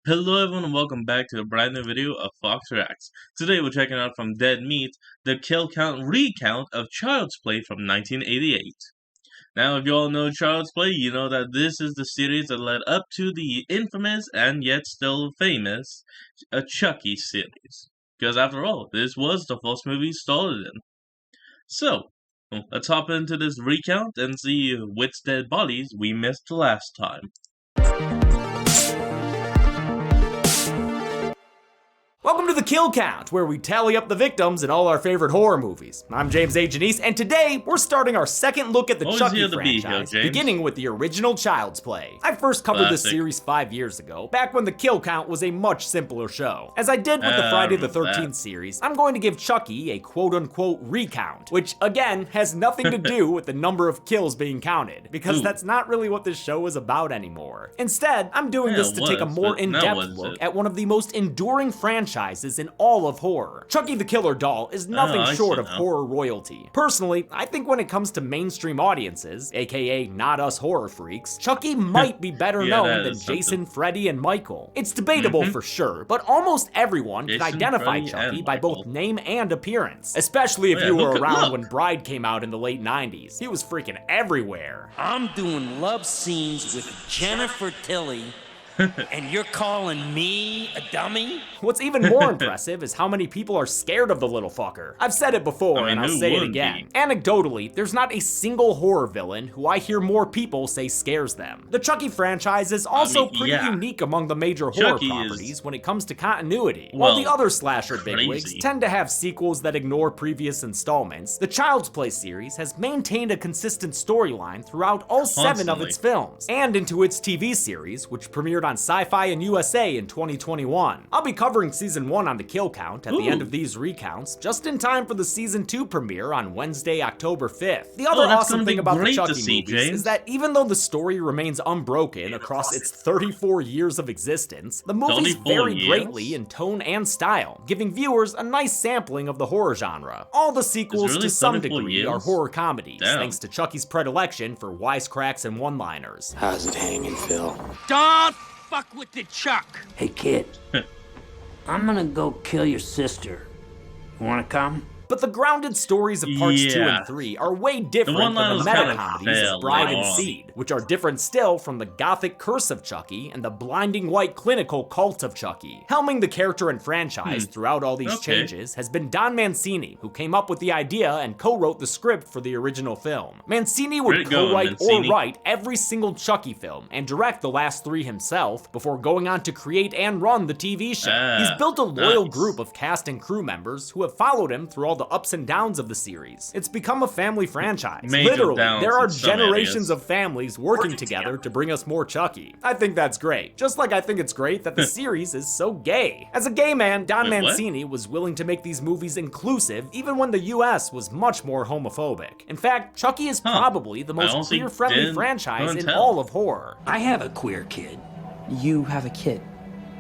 Hello everyone and welcome back to a brand new video of Fox Reacts. Today we're checking out from Dead Meat, the kill count recount of Child's Play from 1988. Now if you all know Child's Play, you know that this is the series that led up to the infamous and yet still famous Chucky series. Because after all, this was the first movie started in. So, let's hop into this recount and see which dead bodies we missed last time. Welcome to the Kill Count, where we tally up the victims in all our favorite horror movies. I'm James A. Janice, and today we're starting our second look at the Chucky franchise, beginning with the original Child's Play. I first covered this series 5 years ago, back when the Kill Count was a much simpler show. As I did with the Friday the 13th series, I'm going to give Chucky a quote-unquote recount, which again has nothing to do with the number of kills being counted, because that's not really what this show is about anymore. Instead, I'm doing this to take a more in-depth look at one of the most enduring franchises in all of horror. Chucky the Killer Doll is nothing short of horror royalty. Personally, I think when it comes to mainstream audiences, aka not us horror freaks, Chucky might be better known than Jason, Freddy, and Michael. It's debatable for sure, but almost everyone can identify Chucky by both name and appearance, especially if you were around when Bride came out in the late 90s. He was freaking everywhere. I'm doing love scenes with Jennifer Tilly, and you're calling me a dummy? What's even more impressive is how many people are scared of the little fucker. I've said it before, and I'll say it again. Anecdotally, there's not a single horror villain who I hear more people say scares them. The Chucky franchise is also pretty unique among the major horror properties when it comes to continuity. While the other slasher bigwigs tend to have sequels that ignore previous installments, the Child's Play series has maintained a consistent storyline throughout all 7 of its films, and into its TV series, which premiered on Sci-Fi and USA in 2021. I'll be covering season 1 on the Kill Count at the end of these recounts, just in time for the season 2 premiere on Wednesday, October 5th. The other awesome thing about the Chucky movies is that even though the story remains unbroken across its 34 years of existence, the movies vary greatly in tone and style, giving viewers a nice sampling of the horror genre. All the sequels to some degree are horror comedies, thanks to Chucky's predilection for wisecracks and one-liners. How's it hanging, Phil? Don't fuck with the Chuck. Hey, kid. I'm gonna go kill your sister. You wanna come? But the grounded stories of parts 2 and 3 are way different from the meta-comedies of Bride and Seed, which are different still from the gothic Curse of Chucky and the blinding white clinical Cult of Chucky. Helming the character and franchise throughout all these changes has been Don Mancini, who came up with the idea and co-wrote the script for the original film. Mancini would co-write or write every single Chucky film and direct the last 3 himself before going on to create and run the TV show. He's built a loyal group of cast and crew members who have followed him through all the ups and downs of the series. It's become a family franchise. Literally, there are generations of families working together to bring us more Chucky. I think that's great. Just like I think it's great that the series is so gay. As a gay man, Don Mancini was willing to make these movies inclusive even when the US was much more homophobic. In fact, Chucky is probably the most queer-friendly franchise in all of horror. I have a queer kid. You have a kid.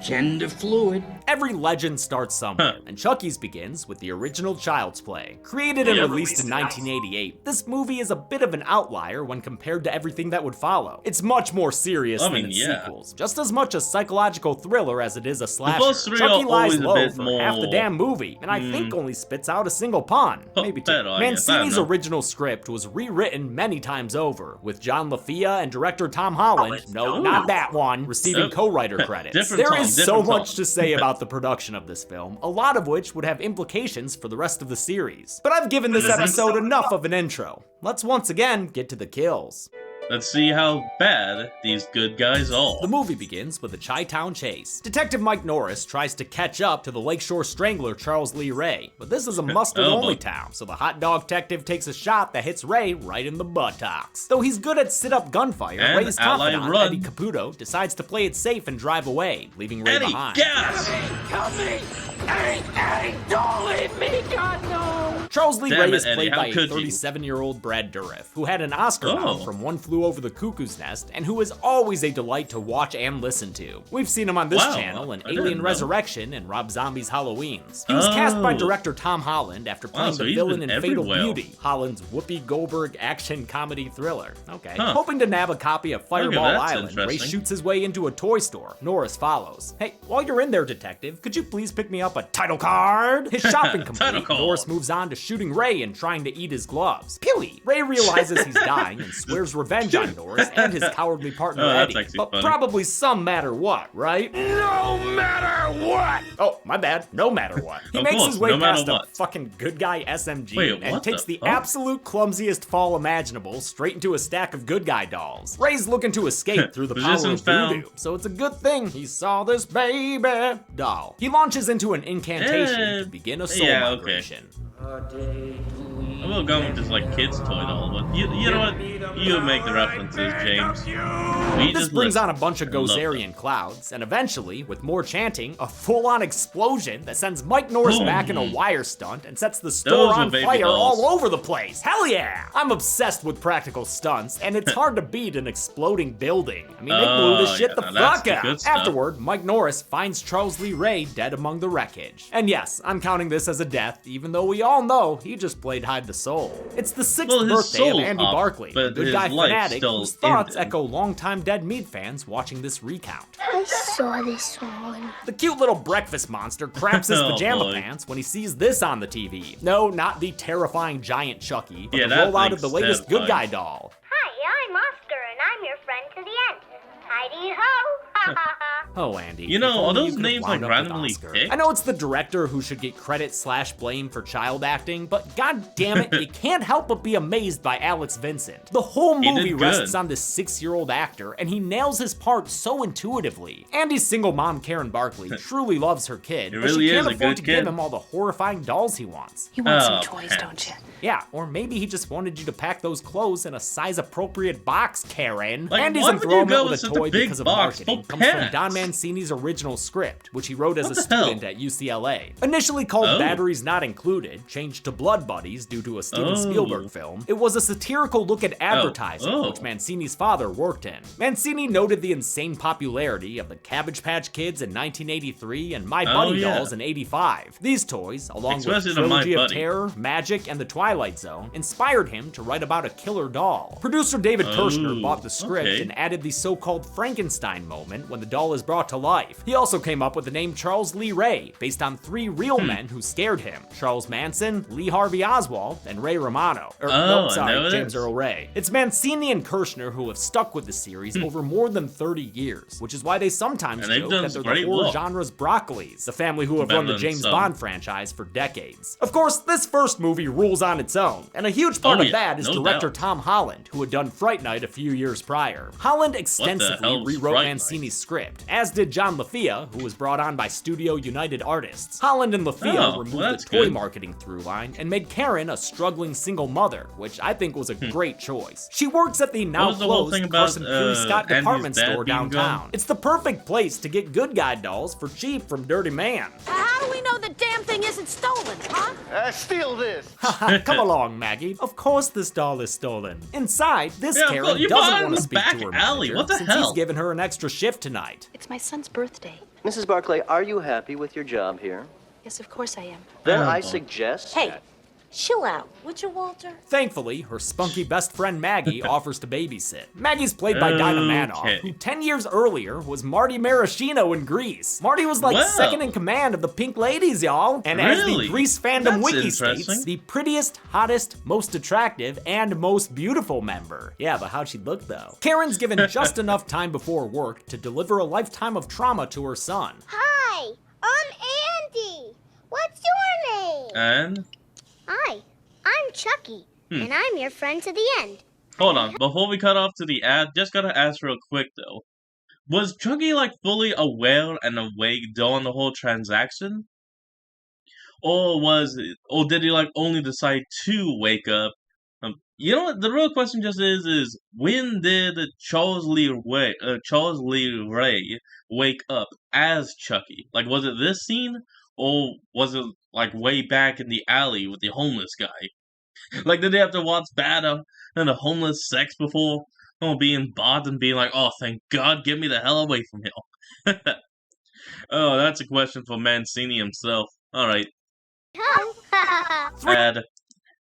Gender fluid. Every legend starts somewhere, and Chucky's begins with the original Child's Play. Created and released in 1988, this movie is a bit of an outlier when compared to everything that would follow. It's much more serious than its sequels, just as much a psychological thriller as it is a slasher. Chucky lies low for half the damn movie, and I think only spits out a single pun, maybe 2. Mancini's original script was rewritten many times over, with John LaFia and director Tom Holland, no, not that one, receiving co-writer credits. There is so much to say about the production of this film, a lot of which would have implications for the rest of the series. But I've given this episode enough of an intro. Let's once again get to the kills. Let's see how bad these good guys are. The movie begins with a Chi-Town chase. Detective Mike Norris tries to catch up to the Lakeshore Strangler Charles Lee Ray, but this is a mustard-only town, so the hot dog detective takes a shot that hits Ray right in the buttocks. Though he's good at sit-up gunfire, Ray's confidant, Eddie Caputo, decides to play it safe and drive away, leaving Ray behind. Help me! Eddie, don't leave me, God, no! Charles Lee Ray is Eddie, played by a could you? 37-year-old Brad Dourif, who had an Oscar nom from One Flew Over the Cuckoo's Nest, and who is always a delight to watch and listen to. We've seen him on this channel in Alien Resurrection and Rob Zombie's Halloween's. He was cast by director Tom Holland after playing the villain in Fatal Beauty, Holland's Whoopi Goldberg action comedy thriller. Okay. Hoping to nab a copy of Fireball Island, Ray shoots his way into a toy store. Norris follows. Hey, while you're in there, detective, could you please pick me up a title card? His shopping complete, Norris moves on to shooting Ray and trying to eat his gloves. Pewy! Ray realizes he's dying and swears revenge on Norris and his cowardly partner Eddie. But probably some matter what, right? No matter what! Oh, my bad. No matter what. He makes his way past a fucking good guy SMG and takes the absolute clumsiest fall imaginable straight into a stack of good guy dolls. Ray's looking to escape through the power of voodoo, so it's a good thing he saw this baby doll. He launches into an incantation to begin a soul migration. I will go with this like kid's toy doll, but you know what? You make the references, James. This brings on a bunch of Gozerian clouds, and eventually, with more chanting, a full-on explosion that sends Mike Norris back in a wire stunt and sets the store on fire all over the place. Hell yeah! I'm obsessed with practical stunts, and it's hard to beat an exploding building. I mean, they blew this shit the fuck up. Afterward, Mike Norris finds Charles Lee Ray dead among the wreckage. And yes, I'm counting this as a death, even though we all know he just played hide the soul. It's the 6th birthday of Andy Barclay, the good guy fanatic whose thoughts echo longtime Dead Meat fans watching this recount. I saw this one. The cute little breakfast monster craps his pajama pants when he sees this on the TV. No, not the terrifying giant Chucky, but the rollout of the latest good guy doll. Hi, I'm Oscar, and I'm your friend to the end. Heidi-ho! Oh, Andy. You know, are those names like randomly picked? I know it's the director who should get credit/blame for child acting, but god damn it, you can't help but be amazed by Alex Vincent. The whole movie rests on this 6-year-old actor, and he nails his part so intuitively. Andy's single mom, Karen Barkley, truly loves her kid, but she can't afford to give him all the horrifying dolls he wants. You want some toys, don't you? Yeah, or maybe he just wanted you to pack those clothes in a size-appropriate box, Karen. Like, Andy's enthrallment with a toy because of box marketing comes from Don Mancini's original script, which he wrote as a student at UCLA. Initially called Batteries Not Included, changed to Blood Buddies due to a Steven Spielberg film, it was a satirical look at advertising, which Mancini's father worked in. Mancini noted the insane popularity of the Cabbage Patch Kids in 1983 and My Bunny dolls in 85. These toys, along with Trilogy of Terror, Magic, and The Twilight Zone, inspired him to write about a killer doll. Producer David Kirshner bought the script and added the so-called Frankenstein moment when the doll is brought to life. He also came up with the name Charles Lee Ray, based on 3 real men who scared him: Charles Manson, Lee Harvey Oswald, and Ray Romano. James Earl Ray. It's Mancini and Kirshner who have stuck with the series over more than 30 years, which is why they sometimes joke that they're the horror genre's Broccolis, the family who have run the James Bond franchise for decades. Of course, this first movie rules on its own, and a huge part of that is director Tom Holland, who had done Fright Night a few years prior. Holland extensively rewrote Mancini's script, as did John LaFia, who was brought on by Studio United Artists. Holland and LaFia removed the toy marketing through line and made Karen a struggling single mother, which I think was a great choice. She works at the now closed Carson Fury Scott department store downtown. It's the perfect place to get good guy dolls for cheap from Dirty Man. How do we know the damn thing isn't stolen, huh? Steal this! Come along, Maggie. Of course this doll is stolen. Inside, this Karen doesn't want to speak to her manager since he's given her an extra shift tonight. It's my son's birthday. Mrs. Barclay, are you happy with your job here? Yes, of course I am. Then I suggest... Hey, chill out, would you, Walter? Thankfully, her spunky best friend Maggie offers to babysit. Maggie's played by Dinah Manoff, who 10 years earlier was Marty Maraschino in Grease. Marty was like second in command of the Pink Ladies, y'all. And as the Grease fandom wiki states, the prettiest, hottest, most attractive, and most beautiful member. Yeah, but how'd she look though? Karen's given just enough time before work to deliver a lifetime of trauma to her son. Hi, I'm Andy. What's your name? And? Hi, I'm Chucky, and I'm your friend to the end. Hold on, before we cut off to the ad, just gotta ask real quick though. Was Chucky like fully aware and awake during the whole transaction? Or did he like only decide to wake up? You know what, the real question just is when did Charles Lee Ray wake up as Chucky? Like, was it this scene? Or was it like way back in the alley with the homeless guy? Like, did they have to watch bad than a homeless sex before? Oh, being bought and being like, oh, thank God, get me the hell away from here. Oh, that's a question for Mancini himself. Alright. Ad.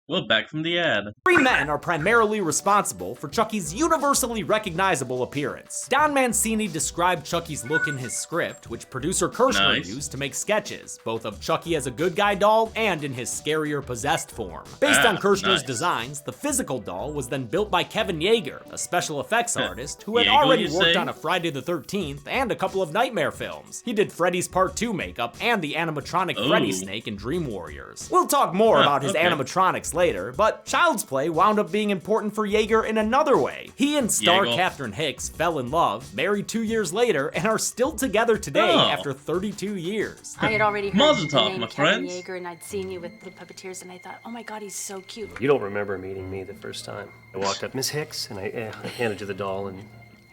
Well, back from the ad. Three men are primarily responsible for Chucky's universally recognizable appearance. Don Mancini described Chucky's look in his script, which producer Kirshner used to make sketches, both of Chucky as a good guy doll and in his scarier possessed form. Based on Kirshner's designs, the physical doll was then built by Kevin Yeager, a special effects artist who had already worked on a Friday the 13th and a couple of Nightmare films. He did Freddy's Part 2 makeup and the animatronic Freddy Snake in Dream Warriors. We'll talk more about his animatronics later, but Child's Play wound up being important for Yeager in another way. He and star Catherine Hicks fell in love, married 2 years later, and are still together today after 32 years. I had already heard Mazel the tov, name my Kevin friends. Yeager, and I'd seen you with the puppeteers, and I thought, oh my God, he's so cute. You don't remember meeting me the first time. I walked up, Miss Hicks, and I handed you the doll, and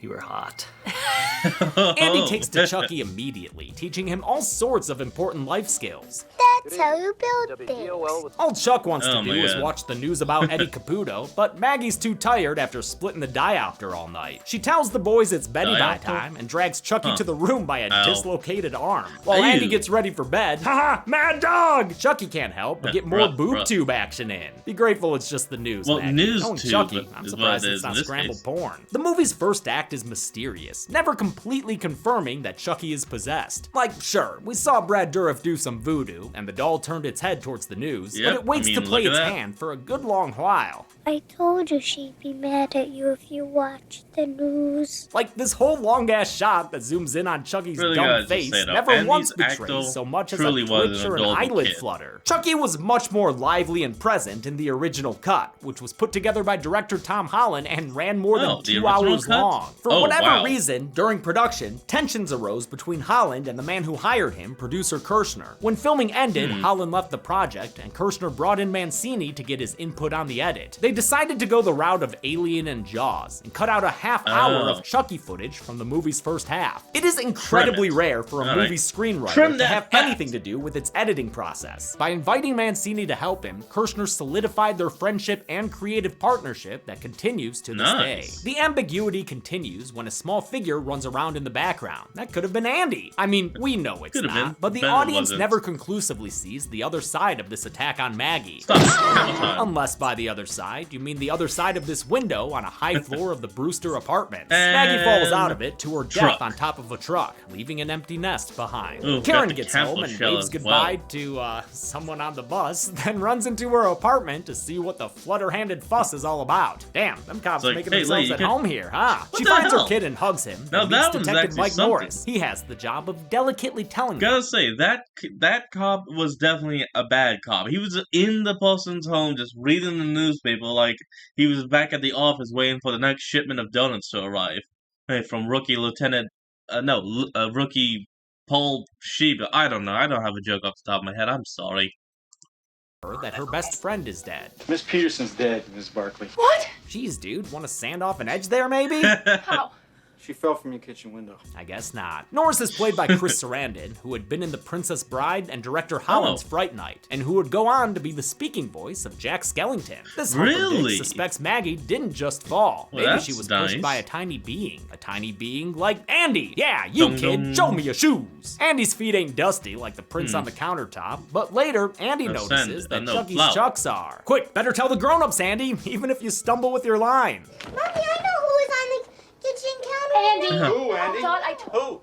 you were hot. Andy takes to Chucky immediately, teaching him all sorts of important life skills. That's how you build things. All Chuck wants to do is watch the news about Eddie Caputo, but Maggie's too tired after splitting the diopter all night. She tells the boys it's beddy bye time and drags Chucky to the room by a dislocated arm. While Andy gets ready for bed, haha, mad dog! Chucky can't help but get more boob tube action in. Be grateful it's just the news, Well, Maggie. news Knowing tube Chucky, I'm is surprised what it it's is not in this scrambled case. porn. The movie's first act is mysterious, never completely confirming that Chucky is possessed. Like, sure, we saw Brad Dourif do some voodoo, and the doll turned its head towards the news, but it waits to play its hand for a good long while. I told you she'd be mad at you if you watched the news. Like, this whole long-ass shot that zooms in on Chucky's dumb face never once betrays so much as a twitch or an eyelid flutter. Chucky was much more lively and present in the original cut, which was put together by director Tom Holland and ran more than 2 hours long. For whatever reason, during production, tensions arose between Holland and the man who hired him, producer Kirshner. When filming ended, Holland left the project, and Kirshner brought in Mancini to get his input on the edit. They decided to go the route of Alien and Jaws, and cut out a half hour of Chucky footage from the movie's first half. It is incredibly rare for a movie screenwriter to have anything to do with its editing process. By inviting Mancini to help him, Kirshner solidified their friendship and creative partnership that continues to this day. The ambiguity continues when a small figure runs around in the background. That could have been Andy. I mean, we know it's not, but the audience never conclusively sees the other side of this attack on Maggie. Unless by the other side, you mean the other side of this window on a high floor of the Brewster apartments. Maggie falls out of it to her death on top of a truck, leaving an empty nest behind. Karen gets home and waves goodbye to someone on the bus, then runs into her apartment to see what the flutter-handed fuss is all about. Damn, them cops making themselves at home here, huh? She finds her kid and hugs him, and meets Detective Mike Norris. He has the job of delicately telling them. Gotta say, that cop was definitely a bad cop. He was in the person's home just reading the newspaper like he was back at the office waiting for the next shipment of donuts to arrive. Hey, from rookie Paul Sheba. I don't know. I don't have a joke off the top of my head. I'm sorry. That her best friend is dead. Miss Peterson's dead, Miss Barkley. What? Jeez, dude, want to sand off an edge there, maybe? How? She fell from your kitchen window. I guess not. Norris is played by Chris Sarandon, who had been in The Princess Bride and director Holland's Fright Night, and who would go on to be the speaking voice of Jack Skellington. This dick suspects Maggie didn't just fall. Maybe she was pushed by a tiny being like Andy. Yeah, you kid, show me your shoes. Andy's feet ain't dusty like the prints on the countertop, but later Andy notices that Chucky's chucks are. Quick, better tell the grown-ups, Andy, even if you stumble with your line. Mommy, I know who is on the kitchen counter. Andy. Who, Andy? Who?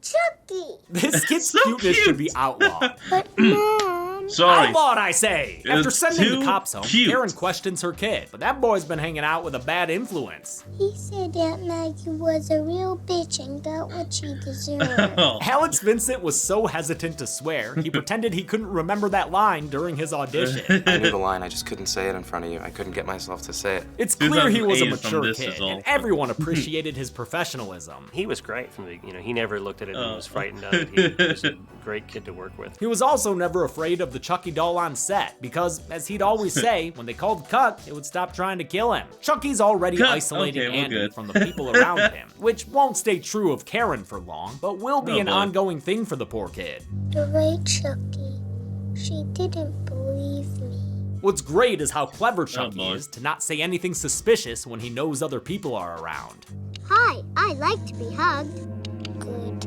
Chucky. This kid's cuteness should be outlawed. But Mom. Sorry. Outlawed, I say! After It's sending the too cops home, cute. Karen questions her kid, but that boy's been hanging out with a bad influence. He said that Maggie was a real bitch and got what she deserved. Alex Vincent was so hesitant to swear, he pretended he couldn't remember that line during his audition. I knew the line, I just couldn't say it in front of you. I couldn't get myself to say it. It's clear he was a 2008 mature kid, and everyone appreciated his professionalism. He was great from the, he never looked at it and was frightened of it. He was a great kid to work with. He was also never afraid of the Chucky doll on set, because, as he'd always say, when they called cut, it would stop trying to kill him. Chucky's already isolating Andy from the people around him, which won't stay true of Karen for long, but will be an ongoing thing for the poor kid. You're right, Chucky. She didn't believe me. What's great is how clever Chucky is to not say anything suspicious when he knows other people are around. Hi, I like to be hugged. Good.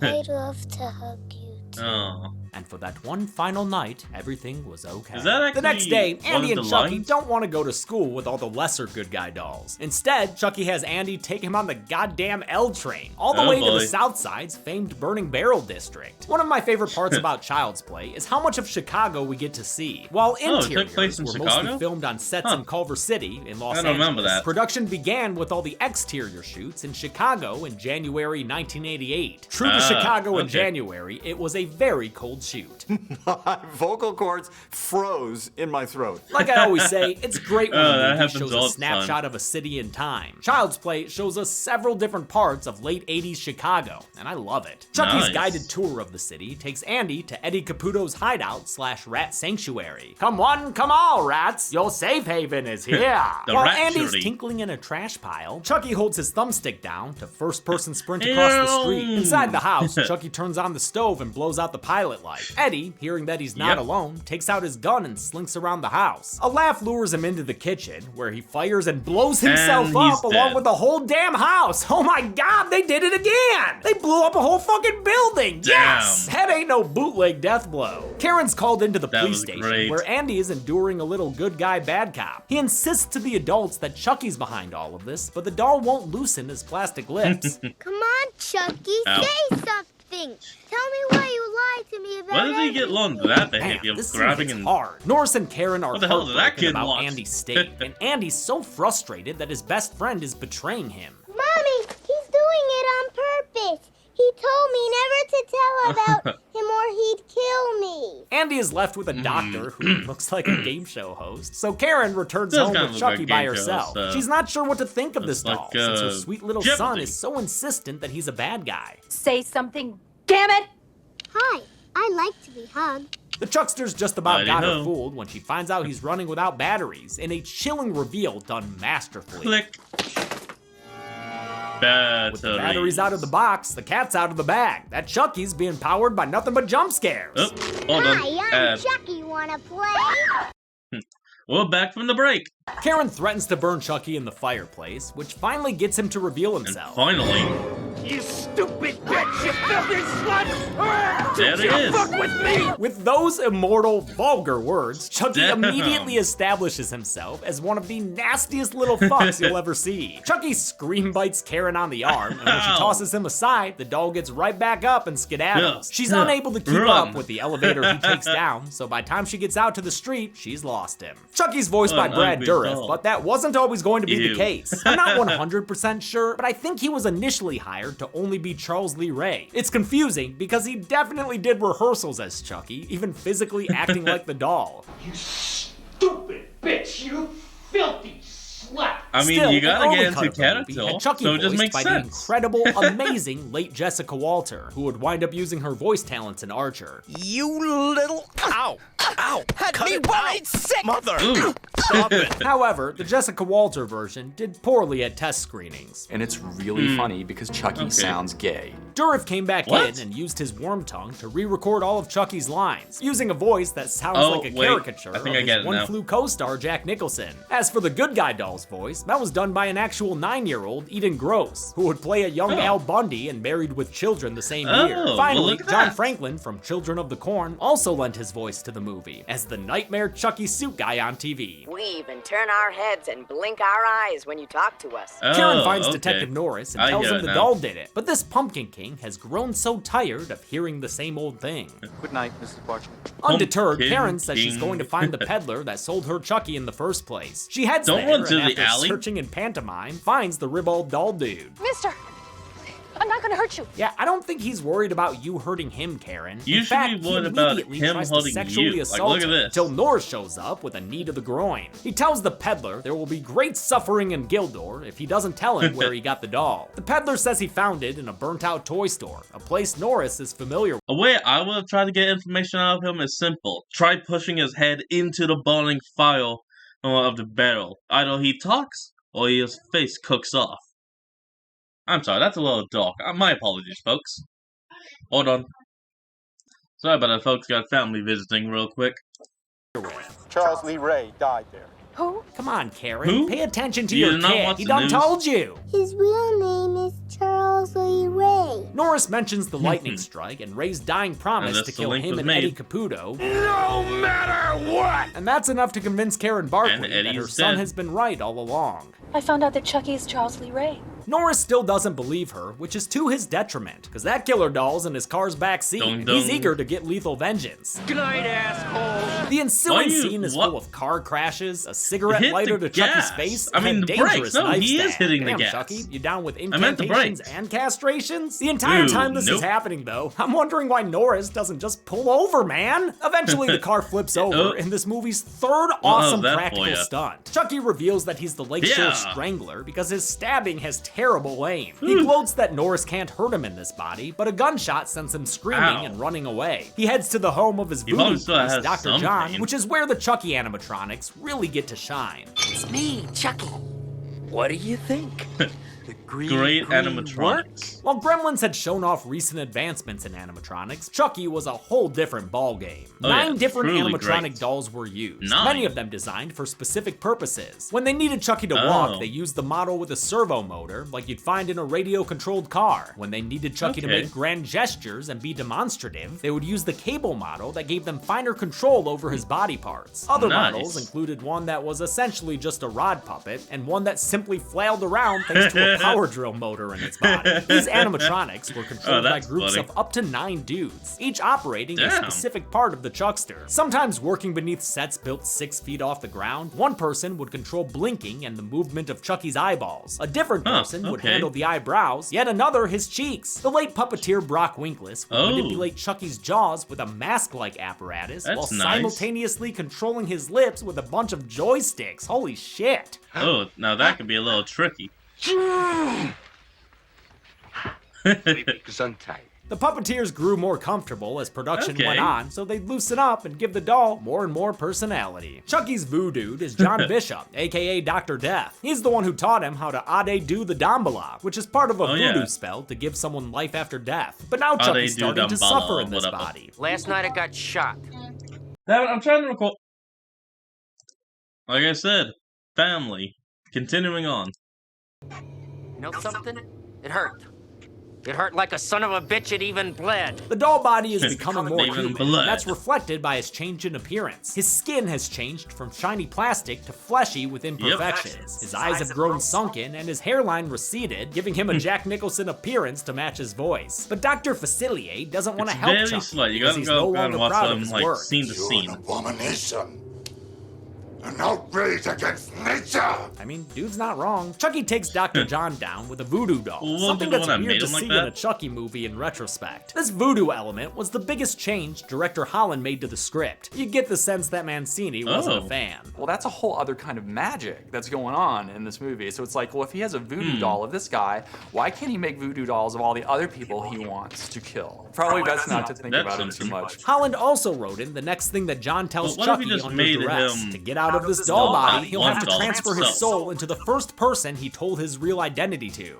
I'd love to hug you too. Oh. And for that one final night, everything was okay. Is that actually the next day, Andy and Chucky lines? don't want to go to school with all the lesser good guy dolls. Instead, Chucky has Andy take him on the goddamn L train, all the way to the South Side's famed Burning Barrel district. One of my favorite parts about Child's Play is how much of Chicago we get to see. While interiors were mostly filmed on sets in Culver City in Los Angeles, production began with all the exterior shoots in Chicago in January 1988. True to Chicago in January, it was a very cold shoot. My vocal cords froze in my throat. Like I always say, it's great when a movie shows a snapshot of a city in time. Child's Play shows us several different parts of late 80s Chicago, and I love it. Chucky's guided tour of the city takes Andy to Eddie Caputo's hideout / rat sanctuary. Come one, come all, rats! Your safe haven is here! While Andy's tinkling in a trash pile, Chucky holds his thumbstick down to first-person sprint across the street. Inside the house, Chucky turns on the stove and blows out the pilot light. Eddie, hearing that he's not alone, takes out his gun and slinks around the house. A laugh lures him into the kitchen, where he fires and blows himself up along with the whole damn house. Oh my god, they did it again! They blew up a whole fucking building! Yes! That ain't no bootleg death blow. Karen's called into the police station, where Andy is enduring a little good guy, bad cop. He insists to the adults that Chucky's behind all of this, but the doll won't loosen his plastic lips. Come on, Chucky, say something. Tell me why you lied to me about Why did he get loaned that behavior of grabbing and hard? Norris and Karen are heartbroken about watch? Andy's state, and Andy's so frustrated that his best friend is betraying him. Mommy, he's doing it on purpose. He told me never to tell about him or he'd kill me. Andy is left with a doctor who looks like a game show host, so Karen returns home with Chucky by herself. She's not sure what to think of this doll, since her sweet little son is so insistent that he's a bad guy. Say something, damn it! Hi, I like to be hugged. The Chuckster's just about got her fooled when she finds out he's running without batteries, in a chilling reveal done masterfully. Click. With the batteries out of the box, the cat's out of the bag. That Chucky's being powered by nothing but jump scares. Hi, I'm Chucky. Wanna play? We're back from the break. Karen threatens to burn Chucky in the fireplace, which finally gets him to reveal himself. And finally. You stupid bitch, you filthy slut! There he is. Fuck with me! With those immortal, vulgar words, Chucky immediately establishes himself as one of the nastiest little fucks you'll ever see. Chucky scream bites Karen on the arm, and when she tosses him aside, the doll gets right back up and skedaddles. She's unable to keep up with the elevator he takes down, so by the time she gets out to the street, she's lost him. Chucky's voiced by Brad Dourif, but that wasn't always going to be the case. I'm not 100% sure, but I think he was initially hired to only be Charles Lee Ray. It's confusing because he definitely did rehearsals as Chucky, even physically acting like the doll. You stupid bitch, you filthy slut! I mean, Still, you gotta get into had character, Chucky so it just makes by sense. the incredible, amazing late Jessica Walter, who would wind up using her voice talents in Archer. You little... Ow! Ow! Had me worried sick! Mother! Stop it! However, the Jessica Walter version did poorly at test screenings. And it's really funny because Chucky sounds gay. Dourif came back in and used his worm tongue to re-record all of Chucky's lines, using a voice that sounds like a caricature of his One Flew co-star Jack Nicholson. As for the good guy doll's voice, that was done by an actual 9-year-old Eden Gross, who would play a young Al Bundy in Married with Children the same year. Finally, John Franklin from Children of the Corn also lent his voice to the movie, as the nightmare Chucky suit guy on TV. We even turn our heads and blink our eyes when you talk to us. Karen finds Detective Norris and tells him the doll did it, but this Pumpkin King has grown so tired of hearing the same old thing. Good night, Mrs. Barcher. Undeterred, Karen says she's going to find the peddler that sold her Chucky in the first place. She heads there and after searching in pantomime, finds the ribald doll dude. Mister, I'm not gonna hurt you. Yeah, I don't think he's worried about you hurting him, Karen. You In should fact, be worried he about immediately him tries to hurting sexually you. Like, assault look at her this. until Norris shows up with a knee to the groin. He tells the peddler there will be great suffering in Gildor if he doesn't tell him where he got the doll. The peddler says he found it in a burnt-out toy store, a place Norris is familiar with. A way I would have tried to get information out of him is simple. Try pushing his head into the boiling fire of the barrel. Either he talks, or his face cooks off. I'm sorry, that's a little dark. My apologies, folks. Hold on. Sorry about that, folks. Got family visiting real quick. Charles Lee Ray died there. Who? Come on, Karen. Who? Pay attention to You your did not kid. watch He the done news? told you. His real name is Charles Lee Ray. Norris mentions the lightning strike and Ray's dying promise thus to the kill link him was and made. Eddie Caputo. No matter what! And that's enough to convince Karen Barkley And that Eddie's her son dead. has been right all along. I found out that Chucky is Charles Lee Ray. Norris still doesn't believe her, which is to his detriment, because that killer doll's in his car's backseat, Dun, and dun. he's eager to get lethal vengeance. Good night, asshole! The ensuing you- scene is what? full of car crashes, a cigarette Hit the lighter to Chucky's gas. face, I mean, and a the dangerous brakes. No, knife he is stab. hitting the Damn, gas. Chucky, you down with I meant the incantations brakes. and castrations? The entire Dude, time this is nope. happening, though, I'm wondering why Norris doesn't just pull over, man. Eventually, the car flips over Oh. in this movie's third awesome that for practical ya. stunt. Chucky reveals that he's the Lakeshore Yeah. Strangler because his stabbing has terrible aim. He gloats that Norris can't hurt him in this body, but a gunshot sends him screaming Ow. and running away. He heads to the home of his He voodoo probably still priest, has Dr. some John, pain. which is where the Chucky animatronics really get to shine. It's me, Chucky. What do you think? The Great animatronics. While Gremlins had shown off recent advancements in animatronics, Chucky was a whole different ballgame. Oh, yeah, 9 different truly animatronic great. dolls were used, 9. many of them designed for specific purposes. When they needed Chucky to Oh. walk, they used the model with a servo motor, like you'd find in a radio-controlled car. When they needed Chucky to Okay. make grand gestures and be demonstrative, they would use the cable model that gave them finer control over his body parts. Other Nice. models included one that was essentially just a rod puppet, and one that simply flailed around thanks to a power drill motor in its body. These animatronics were controlled by that's groups funny. of up to 9 dudes, each operating a Damn. specific part of the Chuckster. Sometimes working beneath sets built 6 feet off the ground, one person would control blinking and the movement of Chucky's eyeballs. A different person would okay. handle the eyebrows, yet another his cheeks. The late puppeteer Brock Winkless would Oh. manipulate Chucky's jaws with a mask-like apparatus while That's nice. simultaneously controlling his lips with a bunch of joysticks. Holy shit. Oh, now that could be a little tricky. The puppeteers grew more comfortable as production Okay. went on, so they'd loosen up and give the doll more and more personality. Chucky's voodoo is John Bishop, aka Dr. Death. He's the one who taught him how to Ade do the Dambala, which is part of a Oh, voodoo yeah. spell to give someone life after death. But now Ade Chucky's do starting to Dambala, suffer in this whatever. body. Last night I got shot. Damn it, I'm trying to record. Like I said, family. Continuing on. You know something? It hurt. It hurt like a son of a bitch, it even bled. The doll body is becoming more Even human, blood. and that's reflected by his change in appearance. His skin has changed from shiny plastic to fleshy with imperfections. His eyes have grown sunken, and his hairline receded, giving him a Jack Nicholson appearance to match his voice. But Dr. Facilier doesn't want to It's help very Chucky slight. You because gotta he's go no and longer watch proud of them his like work. scene to scene. Abomination. An outrage against nature. I mean, dude's not wrong. Chucky takes Dr. John down with a voodoo doll, Well, something the that's one that weird made to him like see that? in a Chucky movie in retrospect. This voodoo element was the biggest change director Holland made to the script. You get the sense that Mancini wasn't a Oh. fan. Well, that's a whole other kind of magic that's going on in this movie. So it's like, well, if he has a voodoo doll of this guy, why can't he make voodoo dolls of all the other people he wants to kill? Probably best not to think That's about him too something. much. Holland also wrote in the next thing that John tells But what if he Chucky just under made duress. him To get out of this doll body, he'll one have to doll transfer his himself? soul into the first person he told his real identity to.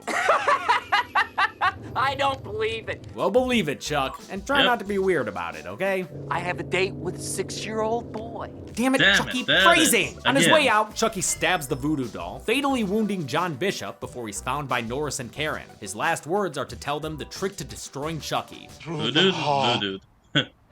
I don't believe it. Well, believe it, Chuck, and try Yep. not to be weird about it, okay? I have a date with a 6-year-old boy. Damn it, Damn Chucky, it, there it phrasing! is. On his Again. way out, Chucky stabs the voodoo doll, fatally wounding John Bishop before he's found by Norris and Karen. His last words are to tell them the trick to destroying Chucky. Voodoo, voodoo.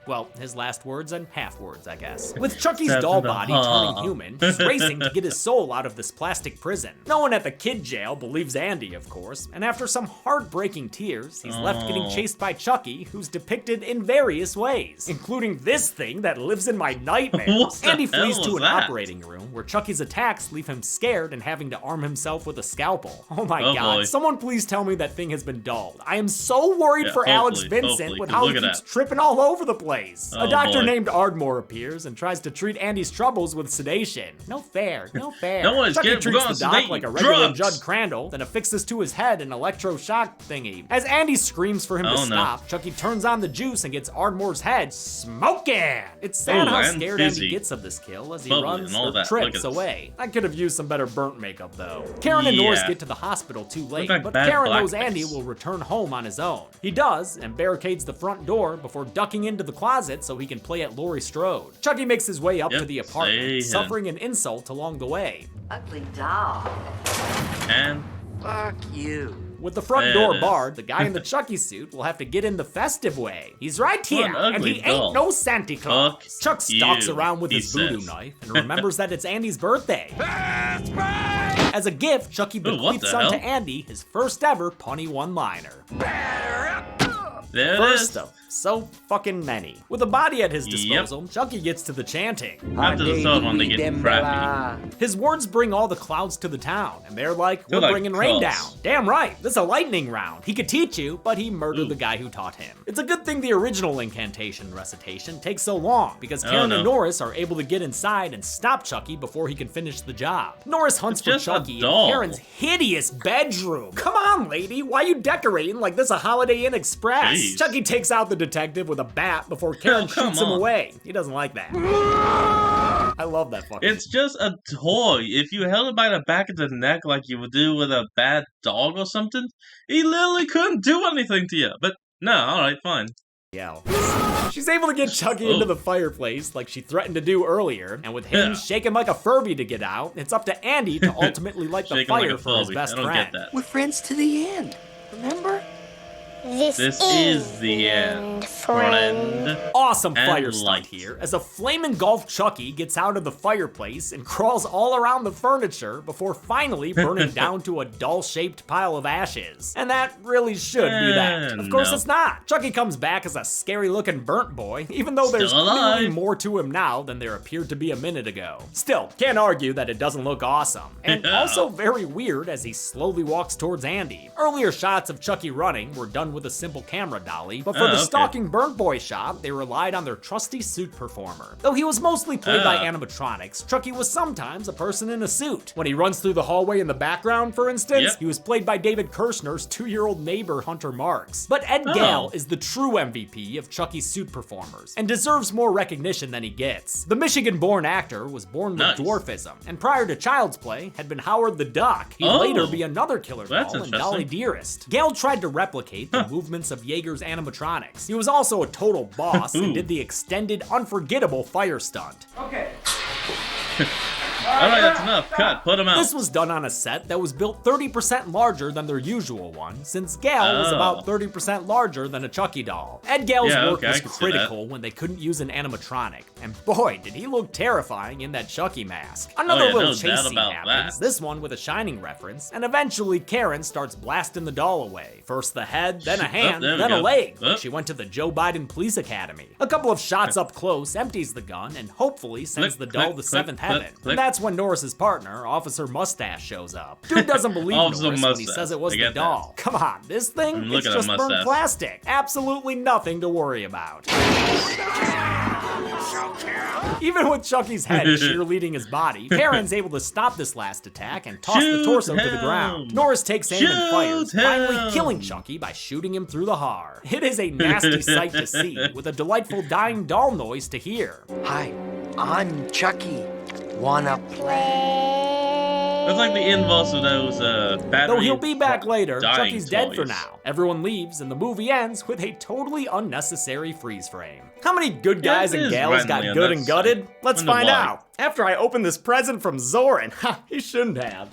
Well, his last words and half words, I guess. With Chucky's doll body turning human, he's racing to get his soul out of this plastic prison. No one at the kid jail believes Andy, of course, and after some heartbreaking tears, he's left getting chased by Chucky, who's depicted in various ways, including this thing that lives in my nightmares. Andy flees to an operating room where Chucky's attacks leave him scared and having to arm himself with a scalpel. Oh my god, someone please tell me that thing has been dulled. I am so worried for Alex Vincent with how he keeps tripping all over the place. A doctor named Ardmore appears and tries to treat Andy's troubles with sedation. No fair, no fair. Chucky treats the doc like a regular Judd Crandall, then affixes to his head an electroshock thingy. As Andy screams for him to stop, Chucky turns on the juice and gets Ardmore's head smoking. It's sad how scared Andy gets of this kill as he runs or trips away. I could have used some better burnt makeup though. Karen and Norris get to the hospital too late, but Karen knows Andy will return home on his own. He does, and barricades the front door before ducking into the closet so he can play at Laurie Strode. Chucky makes his way up to the apartment, suffering an insult along the way. Ugly doll. And fuck you. With the front door barred, the guy in the Chucky suit will have to get in the festive way. He's right here, and he ain't no Santa Claus. Chuck stalks around with his voodoo knife and remembers that it's Andy's birthday. As a gift, Chucky bequeaths unto Andy his first ever punny one-liner. First of so fucking many. With a body at his disposal, Chucky gets to the chanting. After the third one, they get crappy. His words bring all the clouds to the town, and they're like, we're bringing rain down. Damn right, this is a lightning round. He could teach you, but he murdered the guy who taught him. It's a good thing the original incantation recitation takes so long, because Karen and Norris are able to get inside and stop Chucky before he can finish the job. Norris hunts for Chucky in Karen's hideous bedroom. Come on, lady, why you decorating like this a Holiday Inn Express? Jeez. Chucky takes out the detective with a bat before Karen shoots him away. He doesn't like that. I love that fucking. It's just a toy. If you held it by the back of the neck like you would do with a bad dog or something, he literally couldn't do anything to you. But no, alright, fine. Yeah. She's able to get Chucky into the fireplace like she threatened to do earlier, and with him shaking like a Furby to get out, it's up to Andy to ultimately light the fire for his best friend. We're friends to the end, remember? This is the end, friend. Awesome fire stunt here, as a flame engulfed Chucky gets out of the fireplace and crawls all around the furniture before finally burning down to a doll-shaped pile of ashes. And that really should be that. Of course it's not. Chucky comes back as a scary-looking burnt boy, even though there's clearly more to him now than there appeared to be a minute ago. Still, can't argue that it doesn't look awesome. And also very weird as he slowly walks towards Andy. Earlier shots of Chucky running were done with a simple camera dolly, but for the stalking burnt boy shot, they relied on their trusty suit performer. Though he was mostly played by animatronics, Chucky was sometimes a person in a suit. When he runs through the hallway in the background, for instance, he was played by David Kirshner's 2-year-old neighbor, Hunter Marks. But Ed Gale is the true MVP of Chucky's suit performers, and deserves more recognition than he gets. The Michigan-born actor was born with dwarfism, and prior to Child's Play, had been Howard the Duck. He'd later be another killer doll in Dolly Dearest. Gale tried to replicate the movements of Yeager's animatronics. He was also a total boss and did the extended, unforgettable fire stunt. Okay. Alright, that's enough. Cut. Put him out. This was done on a set that was built 30% larger than their usual one, since Gale was about 30% larger than a Chucky doll. Ed Gale's work was critical when they couldn't use an animatronic, and boy, did he look terrifying in that Chucky mask. Another little chase scene happens, this one with a Shining reference, and eventually Karen starts blasting the doll away. First the head, then a hand, then a leg, like she went to the Joe Biden Police Academy. A couple of shots up close empties the gun and hopefully sends the doll to seventh heaven. And that's when Norris's partner, Officer Mustache, shows up. Dude doesn't believe Norris when he says it was the doll. Come on, this thing? It's just burnt plastic. Absolutely nothing to worry about. Even with Chucky's head cheerleading his body, Karen's able to stop this last attack and toss the torso to the ground. Norris takes aim and fires, finally killing Chucky by shooting him through the heart. It is a nasty sight to see, with a delightful dying doll noise to hear. Hi, I'm Chucky. Wanna play? That's like the inverse of those battery. Though he'll be back later, Chucky's toys. dead for now. Everyone leaves and the movie ends with a totally unnecessary freeze frame. How many good guys and gals got good and gutted? Let's find out. After I open this present from Zoran. Ha, he shouldn't have.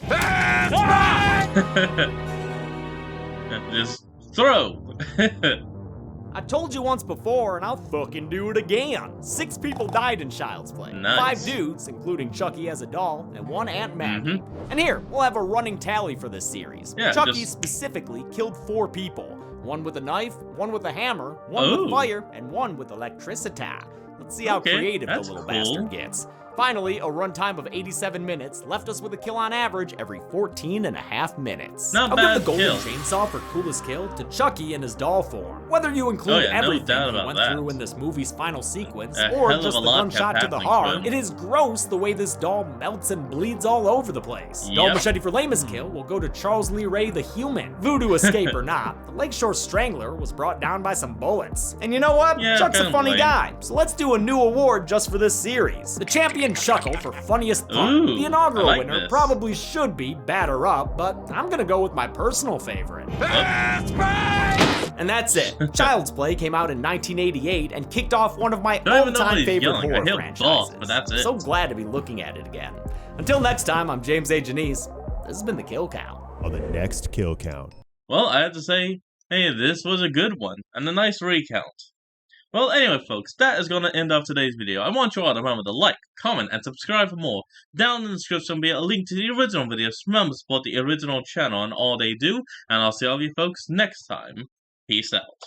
Just throw. I told you once before, and I'll fucking do it again. 6 people died in Child's Play. Nice. 5 dudes, including Chucky as a doll, and 1 Aunt Maggie. And here, we'll have a running tally for this series. Yeah, Chucky specifically killed 4 people. 1 with a knife, 1 with a hammer, 1 with fire, and 1 with electricity. Let's see how creative the little bastard gets. Finally, a runtime of 87 minutes left us with a kill on average every 14.5 minutes. Not I'll give the bad golden chainsaw for coolest kill to Chucky in his doll form. Whether you include everything he went through in this movie's final sequence, or just the gunshot to the heart, it is gross the way this doll melts and bleeds all over the place. Doll machete for lamest kill will go to Charles Lee Ray the human. Voodoo escape or not, the Lakeshore Strangler was brought down by some bullets. And you know what? Chuck's a funny guy, so let's do a new award just for this series. The champion Chuckle for funniest part. The inaugural winner probably should be Batter Up, but I'm gonna go with my personal favorite. And that's it. Child's Play came out in 1988 and kicked off one of my all-time favorite horror franchises. But that's it. So glad to be looking at it again. Until next time, I'm James A. Janice. This has been the Kill Count. On the next Kill Count. Well, I have to say, hey, this was a good one, and a nice recount. Well, anyway, folks, that is going to end off today's video. I want you all to remember to like, comment, and subscribe for more. Down in the description will be a link to the original videos. Remember to support the original channel and all they do, and I'll see all of you folks next time. Peace out.